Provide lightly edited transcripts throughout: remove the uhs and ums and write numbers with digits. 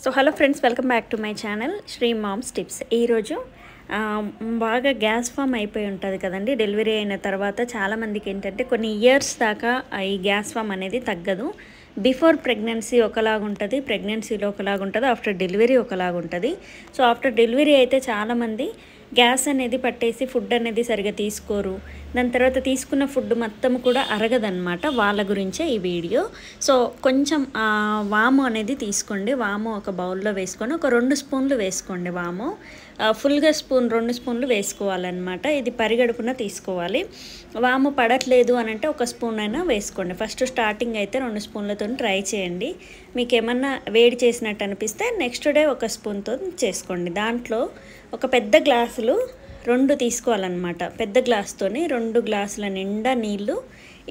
So hello friends, welcome back to my channel Shri moms tips. ఈరోజు బాగా gas form అయిపోయి ఉంటుంది కదండి. డెలివరీ అయిన తర్వాత చాలామందికి ఏంటంటే కొన్ని ఇయర్స్ దాకా ఈ గ్యాస్ ఫామ్ అనేది తగ్గదు. బిఫోర్ ప్రెగ్నెన్సీ ఒకలాగా ఉంటుంది, ప్రెగ్నెన్సీలో ఒకలాగా ఉంటుంది, ఆఫ్టర్ డెలివరీ ఒకలాగా ఉంటుంది. సో ఆఫ్టర్ డెలివరీ అయితే చాలామంది గ్యాస్ అనేది పట్టేసి ఫుడ్ అనేది సరిగా తీసుకోరు. దాని తర్వాత తీసుకున్న ఫుడ్ మొత్తం కూడా అరగదన్నమాట. వాళ్ళ గురించే ఈ వీడియో. సో కొంచెం వాము అనేది తీసుకోండి. వాము ఒక బౌల్లో వేసుకొని ఒక 2 స్పూన్లు వేసుకోండి. వాము ఫుల్గా 2 స్పూన్లు వేసుకోవాలన్నమాట. ఇది పరిగడుపున తీసుకోవాలి. వాము పడట్లేదు అని అంటే 1 స్పూన్ అయినా వేసుకోండి. ఫస్ట్ స్టార్టింగ్ అయితే 2 స్పూన్లతో ట్రై చేయండి. మీకు ఏమన్నా వేడి చేసినట్టు అనిపిస్తే నెక్స్ట్ డే 1 స్పూన్తో చేసుకోండి. దాంట్లో ఒక పెద్ద గ్లాసులు 2 తీసుకోవాలన్నమాట. పెద్ద గ్లాస్తోని 2 గ్లాసుల నిండా నీళ్ళు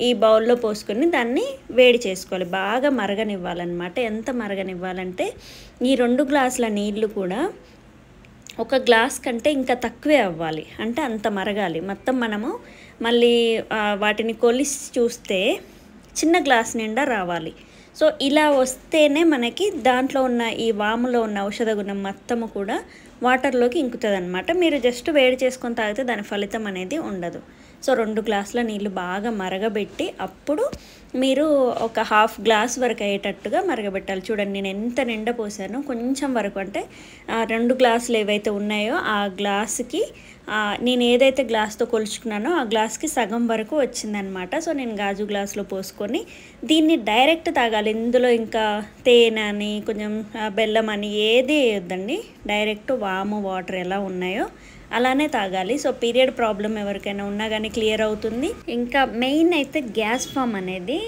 ఈ బౌల్లో పోసుకొని దాన్ని వేడి చేసుకోవాలి. బాగా మరగనివ్వాలన్నమాట. ఎంత మరగనివ్వాలంటే ఈ 2 గ్లాసుల నీళ్ళు కూడా 1 గ్లాస్ కంటే ఇంకా తక్కువే అవ్వాలి. అంటే అంత మరగాలి. మొత్తం మనము మళ్ళీ వాటిని కొలిసి చూస్తే చిన్న గ్లాస్ నిండా రావాలి. సో ఇలా వస్తేనే మనకి దాంట్లో ఉన్న ఈ వాములో ఉన్న ఔషధ గుణం మొత్తము కూడా వాటర్లోకి ఇంకుతుంది అనమాట. మీరు జస్ట్ వేడి చేసుకొని తాగితే దాని ఫలితం అనేది ఉండదు. సో 2 గ్లాసుల నీళ్ళు బాగా మరగబెట్టి అప్పుడు మీరు ఒక 1/2 గ్లాస్ వరకు అయ్యేటట్టుగా మరగబెట్టాలి. చూడండి, నేను ఎంత నిండా పోసానో కొంచెం వరకు, అంటే 2 గ్లాసులు ఏవైతే ఉన్నాయో ఆ గ్లాసుకి నేను ఏదైతే గ్లాస్తో కొలుచుకున్నానో ఆ గ్లాస్కి సగం వరకు వచ్చిందనమాట. సో నేను గాజు గ్లాసులో పోసుకొని దీన్ని డైరెక్ట్ తాగాలి. ఇందులో ఇంకా తేనె అని కొంచెం బెల్లం అని ఏది వేయొద్దండి. డైరెక్ట్ వాము వాటర్ ఎలా ఉన్నాయో అలానే తాగాలి. సో పీరియడ్ ప్రాబ్లం ఎవరికైనా ఉన్నా కానీ క్లియర్ అవుతుంది. ఇంకా మెయిన్ అయితే గ్యాస్ ఫామ్ అనేది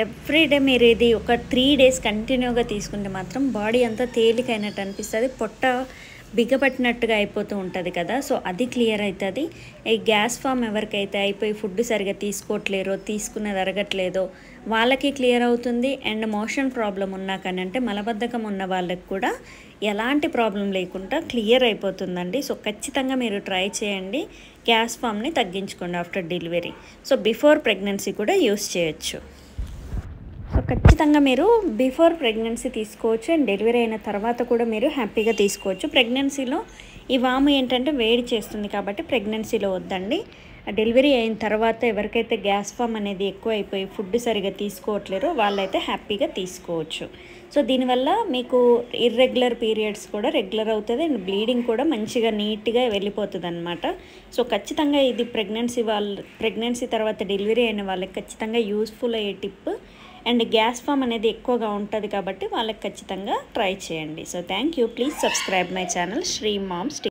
ఎవ్రీడే మీరు ఇది ఒక 3 డేస్ కంటిన్యూగా తీసుకుంటే మాత్రం బాడీ అంతా తేలికైనట్టు అనిపిస్తుంది. పొట్ట బిగపట్టినట్టుగా అయిపోతూ ఉంటుంది కదా. సో అది క్లియర్ అవుతుంది. ఈ గ్యాస్ ఫామ్ ఎవరికైతే అయిపోయి ఫుడ్ సరిగా తీసుకోవట్లేరో, తీసుకున్నది అరగట్లేదో వాళ్ళకి క్లియర్ అవుతుంది. అండ్ మోషన్ ప్రాబ్లం ఉన్నా కానీ, అంటే మలబద్ధకం ఉన్న వాళ్ళకి కూడా ఎలాంటి ప్రాబ్లం లేకుండా క్లియర్ అయిపోతుందండి. సో ఖచ్చితంగా మీరు ట్రై చేయండి. గ్యాస్ ఫామ్ని తగ్గించుకోండి after delivery. So before pregnancy కూడా యూస్ చేయొచ్చు. సో ఖచ్చితంగా మీరు బిఫోర్ ప్రెగ్నెన్సీ తీసుకోవచ్చు అండ్ డెలివరీ అయిన తర్వాత కూడా మీరు హ్యాపీగా తీసుకోవచ్చు. ప్రెగ్నెన్సీలో ఈ వాము ఏంటంటే వేడి చేస్తుంది కాబట్టి ప్రెగ్నెన్సీలో వద్దండి. డెలివరీ అయిన తర్వాత ఎవరికైతే గ్యాస్ ఫామ్ అనేది ఎక్కువ అయిపోయి ఫుడ్ సరిగా తీసుకోవట్లేరో వాళ్ళైతే హ్యాపీగా తీసుకోవచ్చు. సో దీనివల్ల మీకు ఇర్రెగ్యులర్ పీరియడ్స్ కూడా రెగ్యులర్ అవుతుంది అండ్ బ్లీడింగ్ కూడా మంచిగా నీట్గా వెళ్ళిపోతుంది అనమాట. సో ఖచ్చితంగా ఇది ప్రెగ్నెన్సీ తర్వాత డెలివరీ అయిన వాళ్ళకి ఖచ్చితంగా యూస్ఫుల్ అయ్యే టిప్. అండ్ గ్యాస్ ఫామ్ అనేది ఎక్కువగా ఉంటుంది కాబట్టి వాళ్ళకి ఖచ్చితంగా ట్రై చేయండి. So thank you. Please subscribe my channel Shri moms tips.